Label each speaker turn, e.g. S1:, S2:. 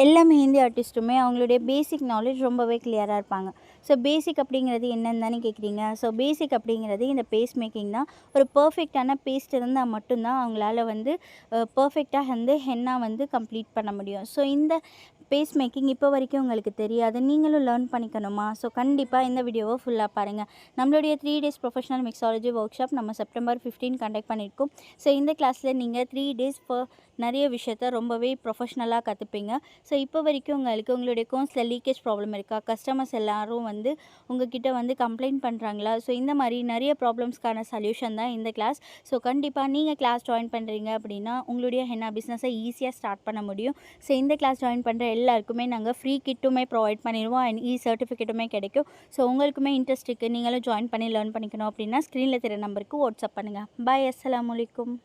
S1: எல்லா மெஹந்தி ஆர்டிஸ்ட்டுமே அவங்களுடைய basic knowledge ரொம்பவே கிளியராக இருப்பாங்க. ஸோ பேசிக் அப்படிங்கிறது என்னன்னு தானே கேட்குறீங்க. ஸோ பேசிக் அப்படிங்கிறது இந்த பேஸ்ட் மேக்கிங் தான். ஒரு பர்ஃபெக்டான பேஸ்ட் இருந்தால் மட்டும்தான் அவங்களால வந்து பர்ஃபெக்டாக வந்து ஹென்னா வந்து கம்ப்ளீட் பண்ண முடியும். ஸோ இந்த பேஸ்ட் மேக்கிங் இப்போ வரைக்கும் உங்களுக்கு தெரியாது, நீங்களும் லேர்ன் பண்ணிக்கணுமா? ஸோ கண்டிப்பாக இந்த வீடியோவை ஃபுல்லாக பாருங்கள். நம்மளுடைய 3 days professional mixology work shop நம்ம செப்டம்பர் 15 கண்டக்ட் பண்ணியிருக்கோம். ஸோ இந்த கிளாஸில் நீங்கள் 3 டேஸ் நிறைய விஷயத்த ரொம்பவே ப்ரொஃபஷ்னலாக கற்றுப்பீங்க. ஸோ இப்போ வரைக்கும் உங்களுக்கு உங்களுடைய அக்கௌண்ட்ஸில் லீக்கேஜ் ப்ராப்ளம் இருக்கா? கஸ்டமர்ஸ் எல்லாரும் வந்து உங்ககிட்ட வந்து கம்ப்ளைண்ட் பண்ணுறாங்களா? ஸோ இந்த மாதிரி நிறைய ப்ராப்ளம்ஸ்க்கான சொல்யூஷன் தான் இந்த கிளாஸ். ஸோ கண்டிப்பாக நீங்கள் கிளாஸ் ஜாயின் பண்ணுறீங்க அப்படின்னா உங்களுடைய ஹென்னா பிஸ்னஸை ஈஸியாக ஸ்டார்ட் பண்ண முடியும். ஸோ இந்த கிளாஸ் ஜாயின் பண்ணுற எல்லாருக்குமே நாங்கள் ஃப்ரீ கிட்டுமே ப்ரொவைட் பண்ணிடுவோம் அண்ட் சர்டிஃபிகேட்டுமே கிடைக்கும். ஸோ உங்களுக்குமே இன்ட்ரெஸ்ட் இருக்குது, நீங்களும் ஜாயின் பண்ணி லேர்ன் பண்ணிக்கணும் அப்படின்னா ஸ்க்ரீனில் தெரிய நம்பருக்கு வாட்ஸ்அப் பண்ணுங்கள். பாய், அஸ்ஸலாமு அலைக்கும்.